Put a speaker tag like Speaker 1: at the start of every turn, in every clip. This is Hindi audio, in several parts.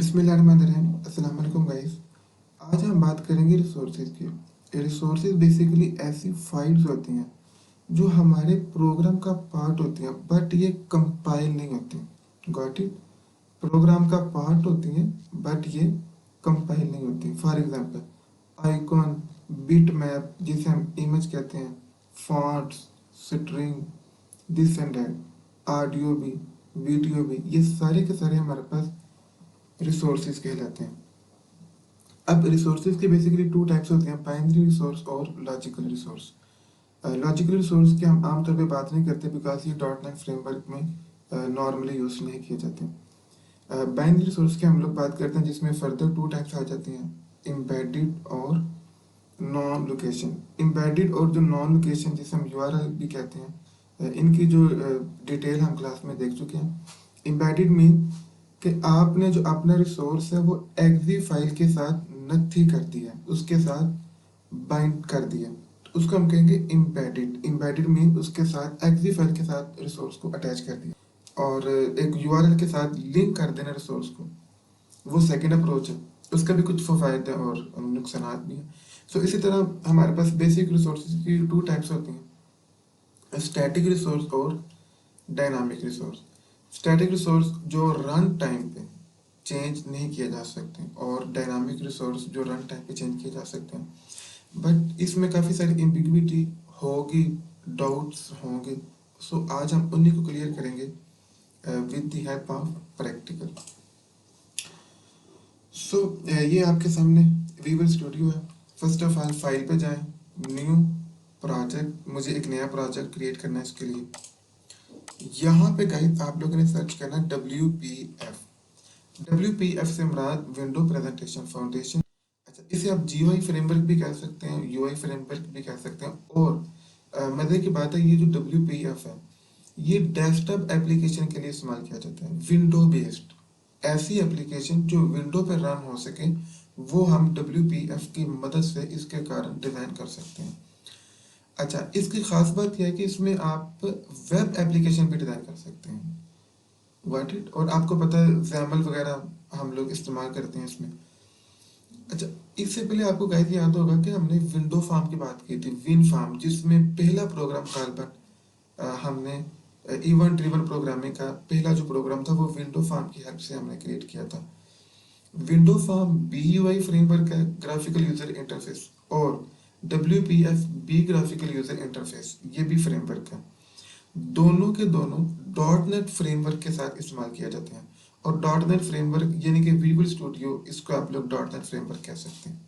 Speaker 1: बिस्मिल्लाहिर्रहमानिर्रहीम। अस्सलाम वालेकुम गाइस। आज हम बात करेंगे रिसोर्सेज की। रिसोर्सेज बेसिकली ऐसी फाइल्स होती हैं जो हमारे प्रोग्राम का पार्ट होती हैं, बट ये कंपाइल नहीं होती। Got it? प्रोग्राम का पार्ट होती हैं बट ये कंपाइल नहीं होती। For example icon, bit map जिसे हम इमेज कहते हैं, fonts, string, this and that, audio भी, वीडियो भी, ये सारे के सारे हमारे पास रिसोर्सेज कहलाते हैं। अब रिसोर्सेज के बेसिकली टू टाइप्स होते हैं, बाइनरी रिसोर्स और लॉजिकल रिसोर्स। लॉजिकल रिसोर्स की हम आमतौर पे बात नहीं करते बिकॉज ये डॉट नेट फ्रेमवर्क में नॉर्मली यूज नहीं किए जाते। बाइनरी रिसोर्स की हम लोग बात करते हैं जिसमें फर्दर टू टाइप्स आ जाती हैं, एम्बेडेड और नॉन लोकेशन। एम्बेडेड और जो नॉन लोकेशन जिसे हम यूआरएल भी कहते हैं, इनकी जो डिटेल हम क्लास में देख चुके हैं। एम्बेडेड मीन कि आपने जो अपना रिसोर्स है वो एक्जी फाइल के साथ नथी कर दिया, उसके साथ बाइंड कर दिया, तो उसको हम कहेंगे एम्बेडेड। एम्बेडेड मीन उसके साथ एक्जी फाइल के साथ रिसोर्स को अटैच कर दिया और एक यूआरएल के साथ लिंक कर देना रिसोर्स को, वो सेकेंड अप्रोच है। उसका भी कुछ फायदे और नुकसान भी हैं। सो इसी तरह हमारे पास बेसिक रिसोर्सेज की टू टाइप्स होती हैं, स्टैटिक रिसोर्स और डायनामिक रिसोर्स। स्टैटिक रिसोर्स जो रन टाइम पे चेंज नहीं किए जा सकते और डायनामिक रिसोर्स जो रन टाइम पे चेंज किए जा सकते हैं, बट इसमें काफ़ी सारी एम्बिग्विटी होगी, डाउट्स होंगे। सो आज हम उन्हीं को क्लियर करेंगे with the help of practical. So ये आपके सामने वीवर स्टूडियो है। फर्स्ट ऑफ ऑल फाइल पे जाएं, न्यू प्रोजेक्ट, मुझे एक नया प्रोजेक्ट क्रिएट करना है। इसके लिए यहाँ पे गाइस आप लोगों ने सर्च करना WPF। WPF से मुराद विंडो प्रेजेंटेशन फाउंडेशन। अच्छा, इसे आप GUI फ्रेमवर्क भी कह सकते हैं, UI फ्रेमवर्क भी कह सकते हैं। और मजे की बात है, ये जो WPF है ये डेस्कटॉप एप्लीकेशन के लिए इस्तेमाल किया जाता है, विंडो बेस्ड। ऐसी एप्लीकेशन जो विंडो पर रन हो सके वो हम WPF की मदद से इसके कारण डिज़ाइन कर सकते हैं। अच्छा, इसकी खास बात यह है कि इसमें आप वेब एप्लीकेशन भी डिज़ाइन कर सकते हैं। What it? और आपको पता है XAML वगैरह हम लोग इस्तेमाल करते हैं इसमें। अच्छा, इससे पहले आपको गाइस याद होगा कि हमने विंडो फार्म की बात की थी, विन फार्म, जिसमें पहला प्रोग्राम कार्बन हमने इवेंट ड्रिवन प्रोग्रामिंग का पहला जो प्रोग्राम था वो विंडो फार्म की हेल्प से हमने क्रिएट किया था। विंडो फार्म BUI फ्रेमवर्क है, ग्राफिकल यूजर इंटरफेस, और WPF भी ग्राफिकल यूजर इंटरफेस, ये भी फ्रेमवर्क है। दोनों के दोनों डॉट नेट फ्रेमवर्क के साथ इस्तेमाल किया जाते हैं। और डॉट नेट फ्रेमवर्क यानी कि विजुअल स्टूडियो, इसको आप लोग डॉट नेट फ्रेमवर्क कह सकते हैं।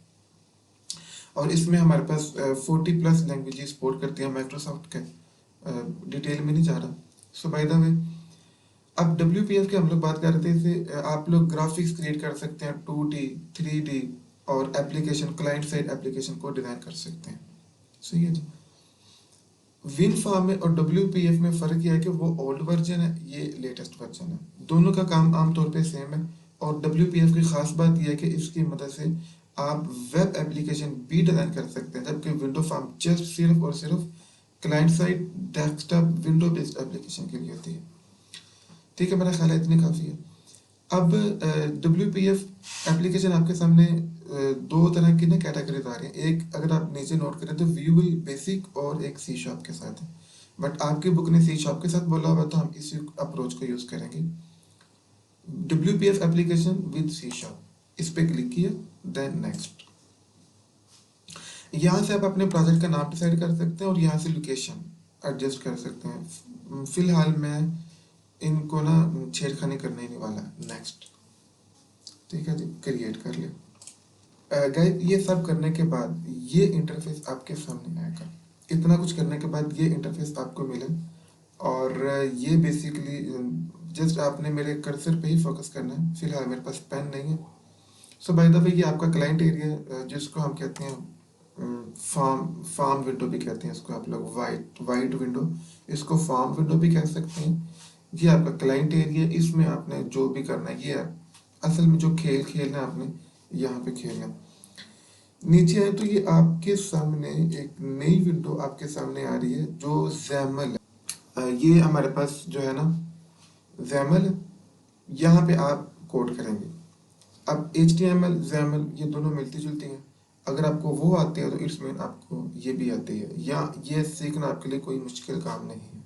Speaker 1: और इसमें हमारे पास 40+ लैंग्वेजेस सपोर्ट करती हैं माइक्रोसॉफ्ट के, डिटेल में नहीं जा रहा। सो बाय द वे, अब WPF की हम लोग बात कर रहे थे, इसे आप लोग ग्राफिक्स क्रिएट कर सकते हैं, 2D, 3D, और एप्लीकेशन, क्लाइंट साइड एप्लीकेशन को डिज़ाइन कर सकते हैं। सही है जी। विन फार्म में और WPF में फ़र्क यह है कि वो ओल्ड वर्जन है, ये लेटेस्ट वर्जन है। दोनों का काम आमतौर पे सेम है। और WPF की खास बात यह है कि इसकी मदद से आप वेब एप्लीकेशन भी डिज़ाइन कर सकते हैं, जबकि विंडो फार्म जस्ट सिर्फ और सिर्फ client side desktop window based application के लिए होती है। ठीक है, मेरा ख्याल है इतनी काफ़ी है। अब WPF एप्लीकेशन आपके सामने दो तरह की ना कैटेगरीज आ रही हैं। एक, अगर आप नीचे नोट करें तो व्यूअल बेसिक, और एक C# के साथ है। बट आपकी बुक ने C# के साथ बोला हुआ, तो हम इसी अप्रोच को यूज़ करेंगे। WPF एप्लीकेशन विद C#, इस पर क्लिक किया, देन नेक्स्ट। यहाँ से आप अपने प्रोजेक्ट का नाम डिसाइड कर सकते हैं और यहाँ से लोकेशन एडजस्ट कर सकते हैं। फिलहाल मैं इनको ना छेड़खानी करने नहीं वाला। नेक्स्ट, ठीक है जी, क्रिएट कर लिया। गाइस, ये सब करने के बाद ये इंटरफेस आपके सामने आएगा। इतना कुछ करने के बाद ये इंटरफेस आपको मिले, और ये बेसिकली जस्ट आपने मेरे कर्सर पे ही फोकस करना है। फिलहाल मेरे पास पेन नहीं है। सो बाय द वे, ये आपका क्लाइंट एरिया, जिसको हम कहते हैं फार्म विंडो भी कहते हैं इसको, आप लोग वाइट विंडो, इसको फार्म विंडो भी कह सकते हैं। ये आपका क्लाइंट एरिया, इसमें आपने जो भी करना है, ये असल में जो खेल खेलना है आपने यहाँ पे खेलना। नीचे आए तो ये आपके सामने एक नई विंडो आपके सामने आ रही है जो XAML है। ये हमारे पास जो है ना XAML है, यहाँ पे आप कोड करेंगे। अब HTML XAML ये दोनों मिलती जुलती हैं। अगर आपको वो आती है तो इट्स मीन आपको ये भी आती है, या ये सीखना आपके लिए कोई मुश्किल काम नहीं है।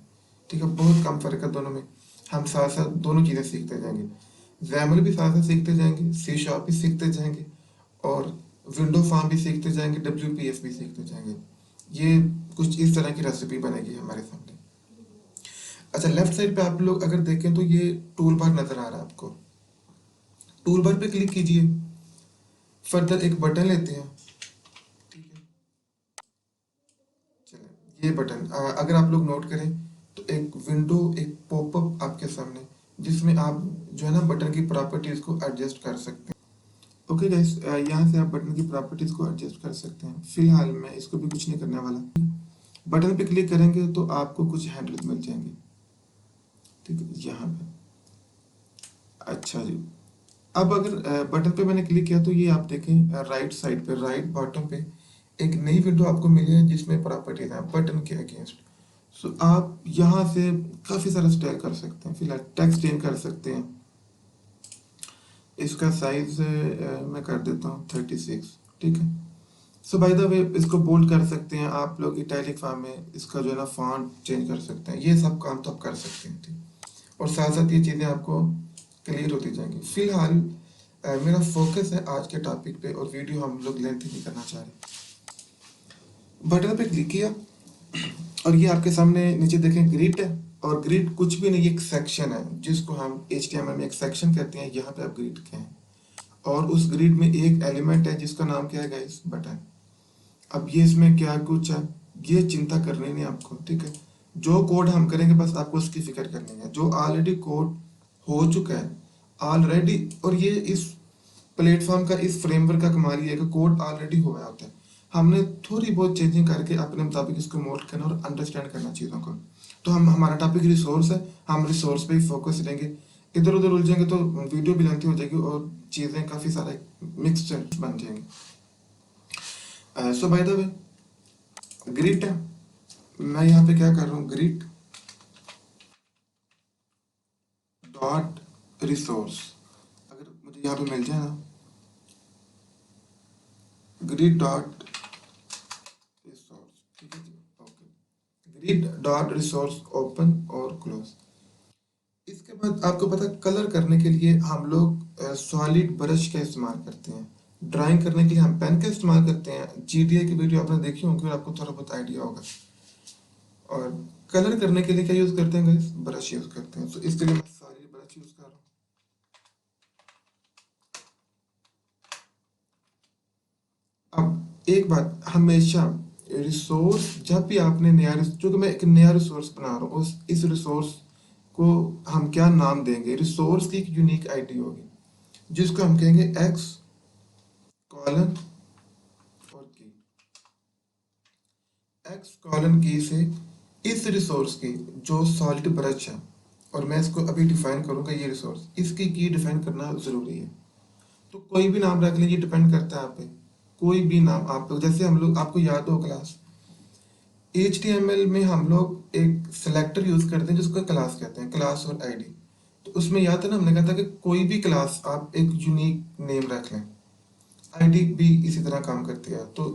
Speaker 1: ठीक है, बहुत कम फर्क है दोनों में। हम साथ साथ दोनों चीज़ें सीखते जाएंगे, XAML भी साथ साथ सीखते जाएंगे, C# भी सीखते जाएंगे, और विंडो फार्म भी सीखते जाएंगे, WPF भी सीखते जाएंगे। ये कुछ इस तरह की रेसिपी बनेगी हमारे सामने। अच्छा, लेफ्ट साइड पे आप लोग अगर देखें तो ये टूल बार नजर आ रहा है आपको। टूल बार पे क्लिक कीजिए, फर्दर एक बटन लेते हैं। ठीक है, चलिए ये बटन अगर आप लोग नोट करें तो एक विंडो, एक पॉपअप आपके सामने, जिसमें आप जो है ना बटन की प्रॉपर्टीज को एडजस्ट कर सकते हैं। ओके गाइस, यहाँ से आप बटन की प्रॉपर्टीज को एडजस्ट कर सकते हैं। फिलहाल मैं इसको भी कुछ नहीं करने वाला। बटन पे क्लिक करेंगे तो आपको कुछ हैंडल्स मिल जाएंगे। ठीक है, यहाँ पे। अच्छा जी, अब अगर बटन पे मैंने क्लिक किया तो ये आप देखें राइट साइड पे, राइट बॉटम पे एक नई विंडो आपको मिली है जिसमें प्रॉपर्टीज है बटन के अगेंस्ट। सो आप यहाँ से काफ़ी सारा स्टाइल कर सकते हैं। फिलहाल टेक्स्ट चेंज कर सकते हैं। इसका साइज मैं कर देता हूँ 36। ठीक है, सो बाय द वे इसको बोल्ड कर सकते हैं आप लोग, इटैलिक फॉर्म में इसका जो है ना फॉन्ट चेंज कर सकते हैं। ये सब काम तो आप कर सकते हैं। ठीक, और साथ साथ ये चीज़ें आपको क्लियर होती जाएंगी। फिलहाल मेरा फोकस है आज के टॉपिक पे, और वीडियो हम लोग लेंथ नहीं करना चाह रहे। बटन पे क्लिक किया और ये आपके सामने नीचे देखें ग्रिड है, और ग्रिड कुछ भी नहीं, एक सेक्शन है जिसको हम HTML में एक सेक्शन कहते हैं। यहाँ पे आप ग्रिड के हैं, और उस ग्रिड में एक एलिमेंट है जिसका नाम क्या है गाइस, बटन। अब ये इसमें क्या कुछ है ये चिंता करनी नहीं आपको। ठीक है, जो कोड हम करेंगे बस आपको उसकी फिक्र करनी है। जो ऑलरेडी कोड हो चुका है ऑलरेडी, और ये इस प्लेटफॉर्म का, इस फ्रेमवर्क का कमाल ये है कि कोड ऑलरेडी हुआ होता है। हमने थोड़ी बहुत चेंजिंग करके अपने मुताबिक इसको मोल्ड करना और अंडरस्टैंड करना चीज़ों को। तो हमारा टॉपिक रिसोर्स है, हम रिसोर्स पे ही फोकस रहेंगे। इधर उधर उलझेंगे तो वीडियो भी लेंथी हो जाएगी और चीज़ें काफ़ी सारे मिक्सचर बन जाएंगे। सो बाय द वे ग्रिड है, मैं यहाँ पे क्या कर रहा हूँ, ग्रिड डॉट रिसोर्स। अगर मुझे यहाँ पे मिल जाए ना, ग्रिड डॉट रिसोर्स। ठीक है जी, okay, grid dot resource open और क्लोज। इसके बाद आपको पता, कलर करने के लिए हम लोग सॉलिड ब्रश का इस्तेमाल करते हैं। ड्राइंग करने के लिए हम पेन का इस्तेमाल करते हैं। GTA की वीडियो आपने देखी होगी और आपको थोड़ा बहुत आइडिया होगा। और कलर करने के लिए क्या यूज करते हैं गाइस, ब्रश यूज करते हैं। तो इसके लिए मैं सॉलिड ब्रश यूज कर रहा हूँ। अब एक बात, हमेशा रिसोर्स जब भी आपने नया, चूंकि मैं एक नया रिसोर्स बना रहा हूँ, उस इस रिसोर्स को हम क्या नाम देंगे, रिसोर्स की एक यूनिक आईडी होगी जिसको हम कहेंगे एक्स कॉलन और की। एक्स कॉलन की से इस रिसोर्स की जो सॉलिड ब्रश है, और मैं इसको अभी डिफाइन करूंगा, ये रिसोर्स इसकी की डिफाइन करना जरूरी है। तो कोई भी नाम रख लीजिए, डिपेंड करता है आप पे। कोई भी नाम आप लोग, जैसे हम लोग, आपको याद हो क्लास HTML में हम लोग एक सिलेक्टर यूज करते हैं जिसको क्लास कहते हैं, क्लास और आईडी। तो उसमें याद है ना, हमने कहा था कि कोई भी क्लास आप एक यूनिक नेम रख लें, आईडी भी इसी तरह काम करती है। तो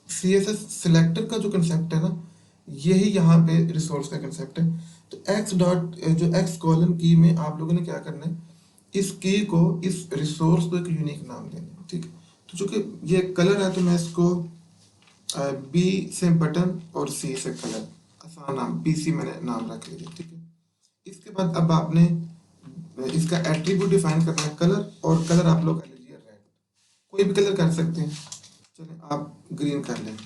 Speaker 1: CSS सिलेक्टर का जो कंसेप्ट है ना, यही यहाँ पे रिसोर्स का कंसेप्ट है। तो एक्स डॉट जो एक्स कॉलन की में आप लोगों ने क्या करना है, इस की को, इस रिसोर्स को एक यूनिक नाम देना है। ठीक है, तो चूंकि ये कलर है तो मैं इसको B से बटन और C से कलर, आसान नाम BC मैंने नाम रख लिया। ठीक है, इसके बाद अब आपने इसका एट्रीब्यूट डिफाइन करना है कलर, और कलर आप लोग कर लीजिए रेड, कोई भी कलर कर सकते हैं। चलिए आप ग्रीन कर लें,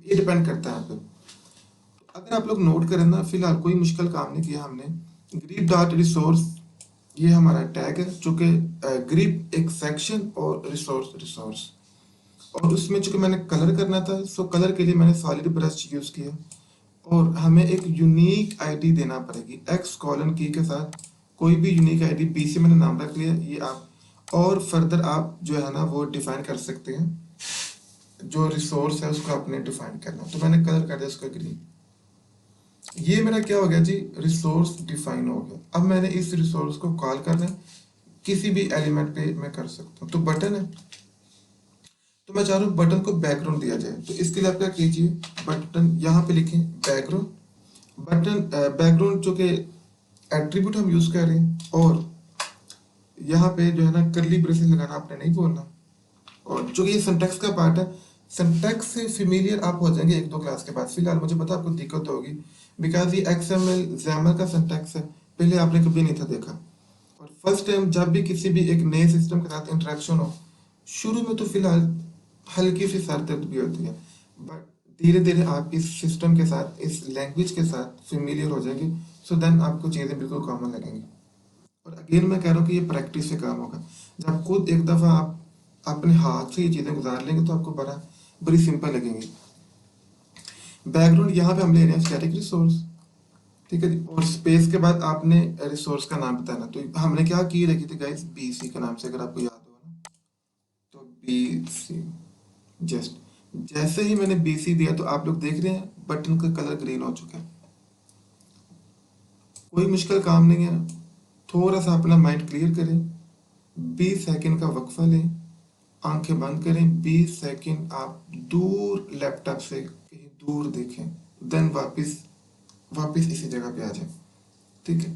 Speaker 1: ये डिपेंड करता है आप पे। अगर आप लोग नोट करें ना, फिलहाल कोई मुश्किल काम नहीं किया हमने। ग्रिड डॉट रिसोर्स ये हमारा टैग है, चूंकि ग्रिड एक सेक्शन और रिसोर्स रिसोर्स, और उसमें चूंकि मैंने कलर करना था, सो कलर के लिए मैंने सॉलिड ब्रश यूज किया। और हमें एक यूनिक आईडी देना पड़ेगी एक्स कॉलन की के साथ, कोई भी यूनिक आईडी। बी से मैंने नाम रख लिया, ये आप और फर्दर आप जो है ना वो डिफाइन कर सकते हैं। जो रिसोर्स है उसको आपने डिफाइन करना, तो मैंने कलर कर दिया उसका ग्रीन। ये मेरा क्या हो गया जी, रिसोर्स डिफाइन हो गया। अब मैंने इस रिसोर्स को कॉल करना है, किसी भी एलिमेंट पे मैं कर सकता हूँ। तो बटन है, तो मैं चाह रहा हूँ बटन को बैकग्राउंड दिया जाए। तो इसके लिए आप क्या कीजिए, बटन यहाँ पे लिखें बैकग्राउंड, बटन बैकग्राउंड जो कि एट्रीब्यूट हम यूज कर रहे हैं, और यहाँ पे जो है ना करली ब्रेसेस लगाना आपने नहीं बोलना। और जो ये सिंटैक्स का पार्ट है, सिंटैक्स से फेमिलियर आप हो जाएंगे एक दो क्लास के बाद। फिलहाल मुझे पता आपको दिक्कत होगी, बिकॉज ये XML XAML का सिंटैक्स है, पहले आपने कभी नहीं था देखा। और फर्स्ट टाइम जब भी किसी भी एक नए सिस्टम के साथ इंटरेक्शन हो, शुरू में तो फिलहाल हल्की सी सर दर्द भी होती है, बट धीरे धीरे आप इस सिस्टम के साथ, इस लैंग्वेज के साथ फेमिलियर हो जाएंगे। सो देन आपको चीज़ें बिल्कुल कॉमन लगेंगी। और अगेन मैं कह रहा हूँ कि ये प्रैक्टिस से काम होगा। जब खुद एक दफ़ा आप अपने हाथ से ये चीज़ें गुजार लेंगे तो आपको बड़ी सिंपल लगेंगी। बैकग्राउंड यहाँ पे हम ले रहे हैं स्टैटिक रिसोर्स, ठीक है जी। और स्पेस के बाद आपने रिसोर्स का नाम बताना। तो हमने क्या की रखी थी गाइस, BC के नाम से, अगर आपको याद हो ना, तो BC। जस्ट जैसे ही मैंने BC दिया तो आप लोग देख रहे हैं बटन का कलर ग्रीन हो चुका है। कोई मुश्किल काम नहीं है, थोड़ा सा अपना माइंड क्लियर करें, 20 सेकंड का वक्फा लें, आंखें बंद करें, 20 सेकंड आप दूर लैपटॉप से कहीं दूर देखें, देन वापस वापस इसी जगह पे आ जाए, ठीक है।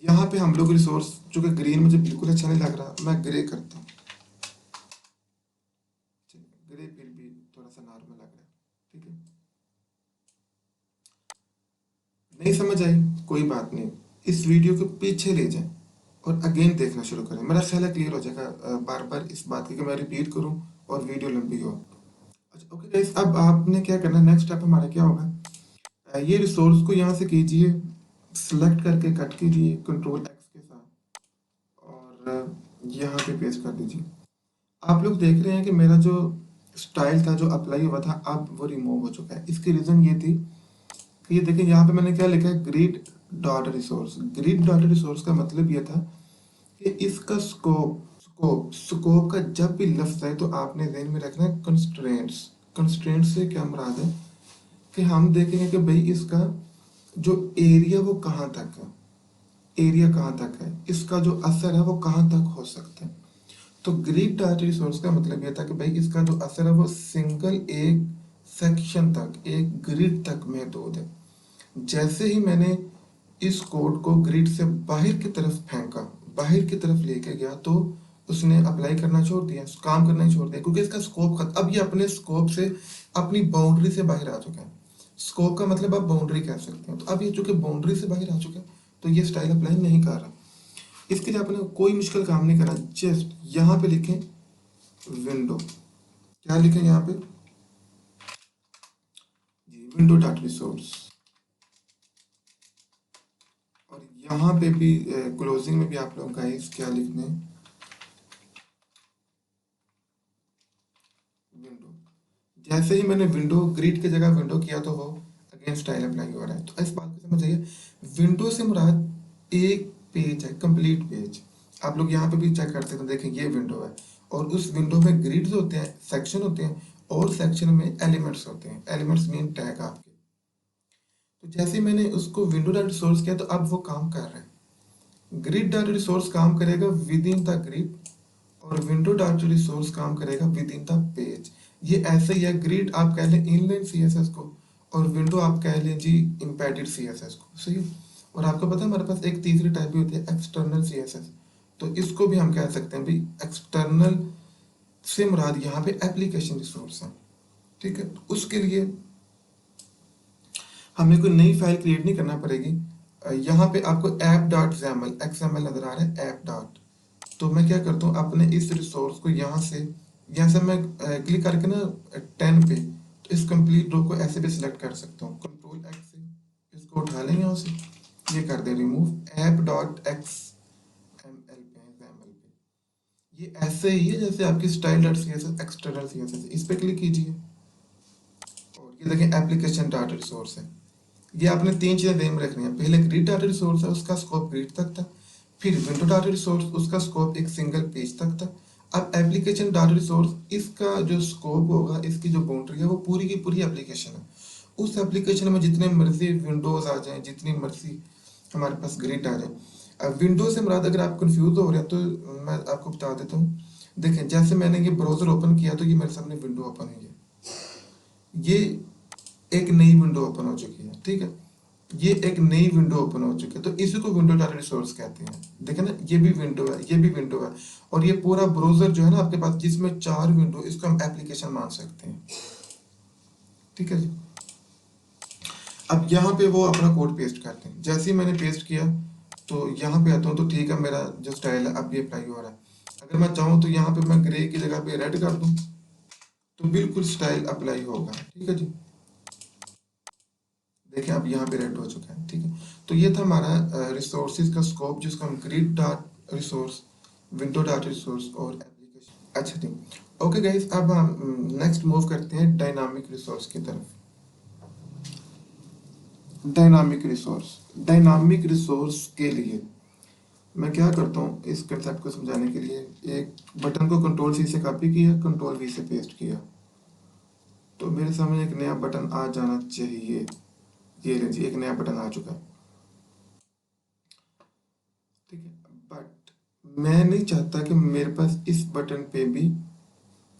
Speaker 1: यहाँ पे हम लोग रिसोर्स, जो कि ग्रीन मुझे बिल्कुल अच्छा नहीं लग रहा, मैं ग्रे करता हूँ। ग्रे फिर भी थोड़ा सा नॉर्मल लग रहा है, ठीक है। नहीं समझ आई, कोई बात नहीं, इस वीडियो को पीछे ले जाएं और अगेन देखना शुरू करें। मेरा ख्याल है क्लियर हो जाएगा, बार बार इस बात की कि मैं रिपीट करूं और वीडियो लंबी हो। अच्छा ओके गाइस, अब आपने क्या करना है, नेक्स्ट स्टेप हमारा क्या होगा, ये रिसोर्स को यहाँ से कीजिए, सिलेक्ट करके कट कीजिए Ctrl+X के साथ, और यहाँ पे पेस्ट कर दीजिए। आप लोग देख रहे हैं कि मेरा जो स्टाइल था, जो अप्लाई हुआ था, अब वो रिमूव हो चुका है। इसकी रीज़न ये थी कि ये देखें यहाँ पे मैंने क्या लिखा है, grid dot resource. Grid dot resource का मतलब ये था कि इसका स्कोप का जब भी लफ्ज है तो आपने ध्यान में रखना है कंस्ट्रेंट्स। कंस्ट्रेंट्स से क्या मुराद है कि हम देखेंगे कि भाई इसका जो एरिया वो कहाँ तक है, एरिया कहाँ तक है, इसका जो असर है वो कहाँ तक हो सकता है। तो ग्रिड डॉट रिसोर्स का मतलब ये था कि भाई इसका जो असर है वो सिंगल एक सेक्शन तक, एक ग्रिड तक महदूद है। जैसे ही मैंने इस कोड को ग्रिड से बाहर की तरफ फेंका, बाहर की तरफ लेके गया, तो उसने अप्लाई करना छोड़ दिया, काम करना ही छोड़ दिया, क्योंकि इसका स्कोप अब ये अपने स्कोप से, अपनी बाउंड्री से बाहर आ चुका है। स्कोप का मतलब आप बाउंड्री कह सकते हैं। तो अब ये चूंकि बाउंड्री से बाहर आ चुका है तो ये स्टाइल अप्लाई नहीं कर रहा। इसके लिए आपने कोई मुश्किल काम नहीं करना, जस्ट यहाँ पे लिखें विंडो, क्या लिखें यहाँ पे जी, विंडो डॉट रिसोर्स। और यहाँ पे भी क्लोजिंग में भी आप लोग गाइस क्या लिखने, विंडो। जैसे ही मैंने विंडो ग्रिड की जगह विंडो किया तो वो अगेन स्टाइल अप्लाई हो रहा है। तो इस बात को समझ आइए, विंडो से मुराद एक पेज है, कंप्लीट पेज। आप लोग यहाँ पे भी चेक करते हैं, देखें ये विंडो है, और उस विंडो में ग्रिड्स होते हैं, सेक्शन होते हैं, और सेक्शन में एलिमेंट्स होते हैं। एलिमेंट्स मीन टैग आपके। तो जैसे ही मैंने उसको विंडो डॉट रिसोर्स किया तो अब वो काम कर रहा है। ग्रिड डॉट रिसोर्स काम करेगा विद इन द ग्रिड, और विंडो डॉट रिसोर्स काम करेगा विद इन द पेज। ये ऐसे ही है, ग्रिड आप कह लें इनलाइन CSS को, और विंडो आप कह लें जी इम्पेडेड CSS को, सही है। और आपको पता है हमारे पास एक तीसरी टाइप भी होती है, एक्सटर्नल CSS। तो इसको भी हम कह सकते हैं भाई एक्सटर्नल से मुराद यहाँ पे एप्लीकेशन रिसोर्स है, ठीक है। तो उसके लिए हमें कोई नई फाइल क्रिएट नहीं करना पड़ेगी। यहाँ पे आपको app.xml XML नजर आ रहा है, ऐप डॉट। तो मैं क्या करता हूँ, अपने इस रिसोर्स को यहाँ से मैं क्लिक करके ना 10 पे, तो इस कंप्लीट रो को ऐसे भी सिलेक्ट कर सकता हूँ, Ctrl+X से इसको उठा लें यहाँ से, ये कर दे रिमूव app.xml पे। ये ऐसे ही है जैसे आपकी style.css एक्सटर्नल CSS, इस पे क्लिक कीजिए, और ये देखें एप्लीकेशन डॉट रिसोर्स है। ये आपने तीन चीजें ध्यान में रखनी है, पहले ग्रिड डॉट रिसोर्स है, उसका स्कोप ग्रिड तक था। फिर विंडो डॉट रिसोर्स, उसका स्कोप एक सिंगल पेज तक था। अब एप्लीकेशन डॉट रिसोर्स, इसका जो स्कोप होगा, इसकी जो बाउंड्री है, वो पूरी की पूरी एप्लीकेशन है। उस एप्लीकेशन में जितने मर्जी विंडोज आ जाएं, जितनी मर्जी हमारे पास ग्रिड आ जाए। विंडो से मुराद अगर आप कंफ्यूज हो रहे हैं तो मैं आपको बता देता हूँ। देखें, जैसे मैंने ये ब्राउजर ओपन किया तो ये मेरे सामने विंडो ओपन हुई है, ये एक नई विंडो ओपन हो चुकी है, ठीक है, ये एक नई विंडो ओपन हो चुकी है, तो इसी को विंडो डाटा रिसोर्स कहते हैं। देखें ना, ये भी विंडो है, ये भी विंडो है, और ये पूरा ब्राउजर जो है ना आपके पास, जिसमें 4 विंडो, इसको हम एप्लीकेशन मान सकते हैं, ठीक है जी। अब यहाँ पे वो अपना कोड पेस्ट करते हैं। जैसे ही मैंने पेस्ट किया तो यहाँ पे आता हूँ, तो ठीक है, मेरा जो स्टाइल है अब ये अप्लाई हो रहा है। अगर मैं चाहूँ तो यहाँ पे मैं ग्रे की जगह पे रेड कर दूँ तो बिल्कुल स्टाइल अप्लाई होगा, ठीक है जी। देखिए अब यहाँ पे रेड हो चुका है, ठीक है। तो ये था हमारा रिसोर्सेज का स्कोप, जिसको हम grid dot resource, window dot resource और एप्लीकेशन। अच्छा ठीक, ओके गाइस, अब हम नेक्स्ट मूव करते हैं डायनामिक रिसोर्स की तरफ। डायनामिक रिसोर्स के लिए मैं क्या करता हूँ, इस कंसेप्ट को समझाने के लिए एक बटन को कंट्रोल सी से कॉपी किया, कंट्रोल वी से पेस्ट किया, तो मेरे सामने एक नया बटन आ जाना चाहिए। ये लीजिए, एक नया बटन आ चुका है, ठीक है। बट मैं नहीं चाहता कि मेरे पास इस बटन पे भी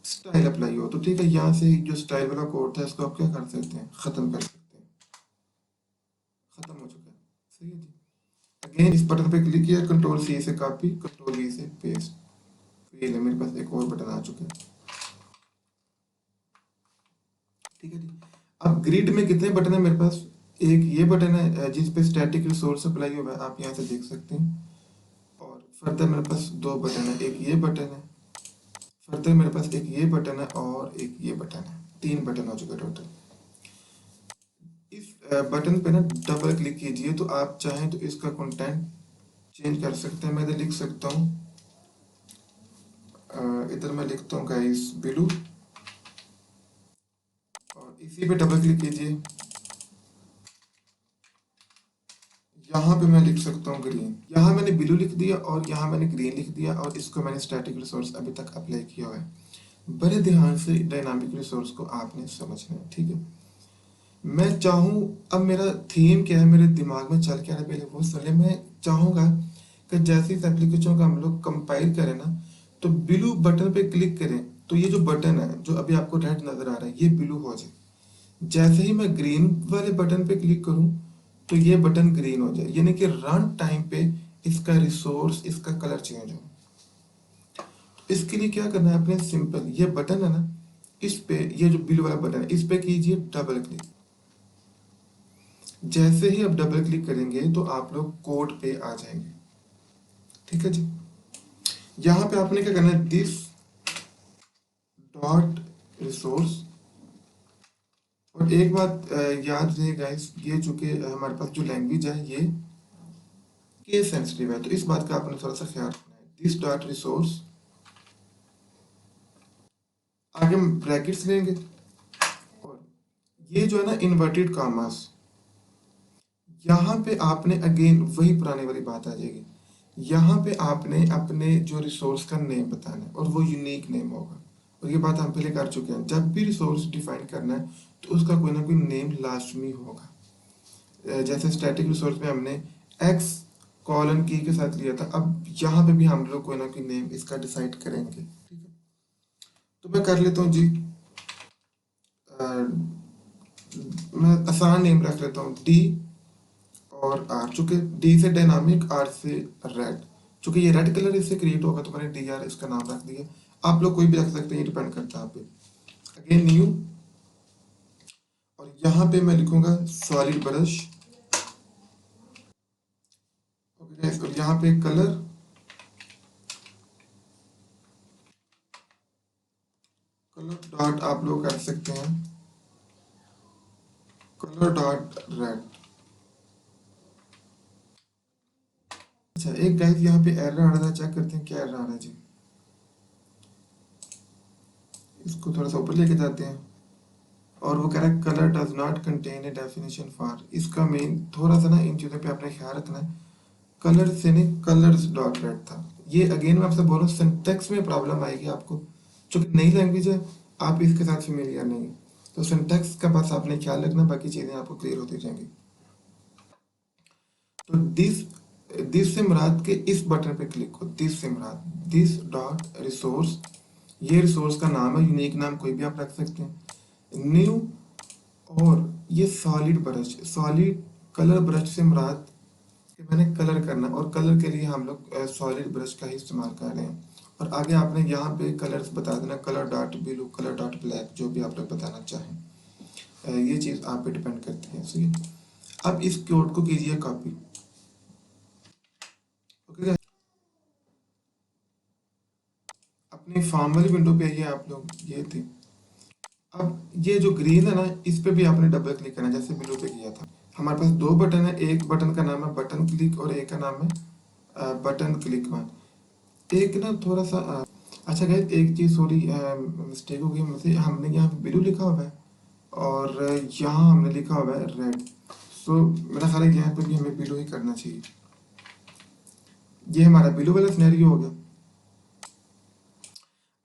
Speaker 1: स्टाइल अप्लाई हो, तो ठीक है, यहाँ से जो स्टाइल वाला कोड था इसको आप क्या कर सकते हैं, खत्म कर सकते हैं। खत्म हो चुका है, सही है जी। अगेन इस बटन पे क्लिक किया, कंट्रोल सी से कॉपी, कंट्रोल वी से पेस्ट, तो ये मेरे पास एक और बटन आ चुका है, ठीक है जी। अब ग्रिड में कितने बटन है मेरे पास, एक ये बटन है जिस पे स्टैटिक रिसोर्स अप्लाई हुआ है, आप यहाँ से देख सकते हैं, और फर्दर मेरे पास 2 बटन है, एक ये बटन है, फर्दर मेरे पास एक ये बटन है और एक ये बटन है, 3 बटन हो चुके टोटल। इस बटन पे ना डबल क्लिक कीजिए, तो आप चाहें तो इसका कंटेंट चेंज कर सकते हैं। मैं इधर लिख सकता हूँ, इधर मैं लिखता हूँ गाइस ब्लू, और इसी पे डबल क्लिक कीजिए, यहाँ पे मैं लिख सकता हूँ ग्रीन। यहाँ मैंने ब्लू लिख दिया और यहाँ मैंने ग्रीन लिख दिया, और इसको मैंने स्टैटिक रिसोर्स अभी तक अप्लाई किया हुआ है। बड़े ध्यान से डायनामिक रिसोर्स को आपने समझना है, ठीक है। मैं चाहूँ, अब मेरा थीम क्या है, मेरे दिमाग में चल क्या रहा है पहले वो सुन ले। मैं चाहूँगा कि जैसे इस एप्लीकेशन को हम लोग कंपाइल करें ना, तो ब्लू बटन पे क्लिक करें तो ये जो बटन है जो अभी आपको रेड नजर आ रहा है, ये ब्लू हो जाए। जैसे ही मैं ग्रीन वाले बटन पे क्लिक करूं तो ये बटन ग्रीन हो जाए, यानी कि रन टाइम पे इसका रिसोर्स, इसका कलर चेंज हो। इसके लिए क्या करना है, आपने सिंपल ये बटन है ना, इस पे, ये जो ब्लू वाला बटन है, इस पे कीजिए डबल क्लिक। जैसे ही आप डबल क्लिक करेंगे तो आप लोग कोड पे आ जाएंगे, ठीक है जी। यहाँ पे आपने क्या करना है, दिस डॉट रिसोर्स। और एक बात याद रहे गाइस, ये चूंकि हमारे पास जो लैंग्वेज है ये केस सेंसिटिव है, तो इस बात का आपने थोड़ा सा ख्याल रखना है। दिस डॉट रिसोर्स, आगे हम ब्रैकेट्स लेंगे, और ये जो है ना इन्वर्टेड कॉमास, यहाँ पे आपने अगेन वही पुराने वाली बात आ जाएगी। यहाँ पे आपने अपने जो रिसोर्स का नेम बताना है, और वो यूनिक नेम होगा। और ये बात हम पहले कर चुके हैं, जब भी रिसोर्स डिफाइन करना है तो उसका कोई ना कोई नेम लाजमी होगा। जैसे स्टैटिक रिसोर्स में हमने एक्स कॉलन की के साथ लिया था, अब यहाँ पे भी हम लोग कोई ना कोई नेम इसका डिसाइड करेंगे, ठीक है। तो मैं कर लेता हूँ जी, मैं आसान नेम रख लेता हूँ, डी और आर। चूंकि डी से डायनामिक, आर से रेड, चूंकि ये रेड कलर इससे क्रिएट होगा तो मैंने डी आर इसका नाम रख दिया। आप लोग कोई भी रख सकते हैं, ये डिपेंड करता है आप पे। अगेन न्यू, और यहाँ पे मैं लिखूंगा सॉलिड ब्रश, ओके। और यहाँ पे कलर, कलर डॉट आप लोग कर सकते हैं कलर डॉट रेड। अच्छा एक गाइस यहाँ पे एरर आ रहा था, चेक करते हैं क्या एरर आ रहा है जी। इसको थोड़ा सा ऊपर लेके जाते हैं, और वो कह रहा है colour does not contain a definition for. इसका मेन थोड़ा सा ना इन चीज़ों पे आपने ख्याल रखना है, कलर से नहीं कलर्स डॉट रेड था। ये अगेन मैं आपसे बोल रहा हूँ, सिंटेक्स में प्रॉब्लम आएगी आपको, चूंकि नई लैंग्वेज है, आप इसके साथ फेमिलियर नहीं है, तो सिंटेक्स का बस आपने ख्याल रखना, बाकी चीज़ें आपको क्लियर होती जाएंगी। तो दिस दिस से मुराद के इस बटन पे क्लिक हो, दिस से मुराद दिस डॉट रिसोर्स, ये रिसोर्स का नाम है, यूनिक नाम कोई भी आप रख सकते हैं। न्यू, और ये solid brush, solid colour brush से मुराद कि मैंने कलर करना, और कलर के लिए हम लोग सॉलिड ब्रश का ही इस्तेमाल कर रहे हैं। और आगे आपने यहाँ पे कलर्स बता देना, colour dot blue, colour dot black, जो भी आप लोग बताना चाहें। ये चीज़ आप पे डिपेंड करती है। सही है। अब इस कोड को कीजिए कॉपी। ओके, अपनी फॉर्म वाली विंडो पे आइए आप लोग, ये थे। अब ये जो ग्रीन है ना, इस पे भी आपने डबल क्लिक करना जैसे ब्लू पे किया था। हमारे पास दो बटन है, एक बटन का नाम है बटन क्लिक और एक का नाम है बटन क्लिक वन। एक ना थोड़ा सा अच्छा गाइस, एक चीज़ सॉरी मिस्टेक हो गई मुझसे, हमने यहाँ पे ब्लू लिखा हुआ है और यहाँ हमने लिखा हुआ है रेड। सो मेरा ख्याल है यहाँ पे भी हमें ब्लू ही करना चाहिए। ये हमारा ब्लू वाला सिनेरियो हो गया।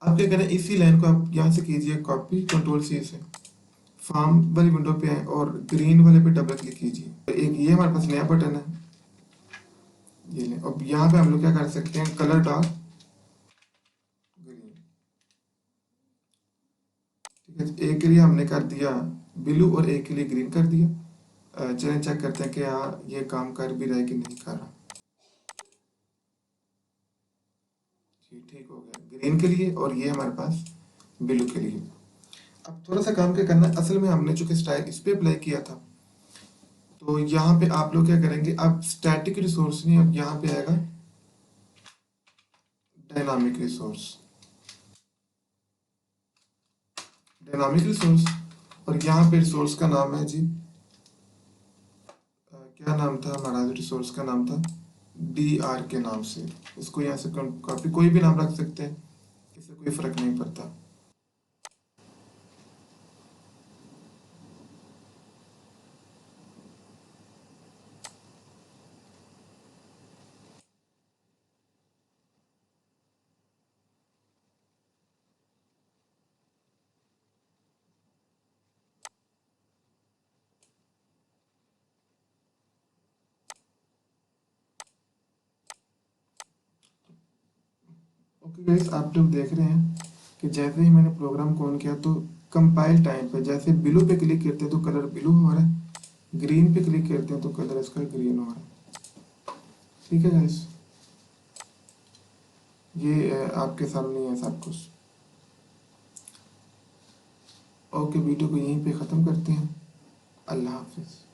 Speaker 1: आप क्या करें, इसी लाइन को आप यहाँ से कीजिए कॉपी, कंट्रोल सी से फॉर्म वाली विंडो पे आए और ग्रीन वाले पे डबल क्लिक कीजिए। एक ये हमारे पास नया बटन है, ये लें। अब यहाँ पे हम लोग क्या कर सकते हैं, कलर डॉट ग्रीन। ठीक है, एक के लिए हमने कर दिया ब्लू और एक के लिए ग्रीन कर दिया। चलें चेक करते हैं कि हाँ ये काम कर भी रहा है कि नहीं कर रहा। जी ठीक हो गया, ग्रीन के लिए, और ये हमारे पास ब्लू के लिए। अब थोड़ा सा काम क्या करना है, असल में हमने चूंकि स्टाइल इस पे अप्लाई किया था, तो यहाँ पे आप लोग क्या करेंगे, अब स्टैटिक रिसोर्स नहीं, अब यहाँ पे आएगा डायनामिक रिसोर्स, डायनामिक रिसोर्स। और यहाँ पे रिसोर्स का नाम है जी, क्या नाम था हमारा, रिसोर्स का नाम था DR के नाम से। इसको यहाँ से कॉपी, कोई भी नाम रख सकते हैं, इससे कोई फर्क नहीं पड़ता। ओके गाइस, आप लोग देख रहे हैं कि जैसे ही मैंने प्रोग्राम को ऑन किया तो कंपाइल टाइम पे जैसे ब्लू पे क्लिक करते हैं तो कलर ब्लू हो रहा है, ग्रीन पे क्लिक करते हैं तो कलर इसका ग्रीन हो रहा है। ठीक है गाइस, ये आपके सामने है सब कुछ। ओके, वीडियो को यहीं पे ख़त्म करते हैं। अल्लाह हाफिज़।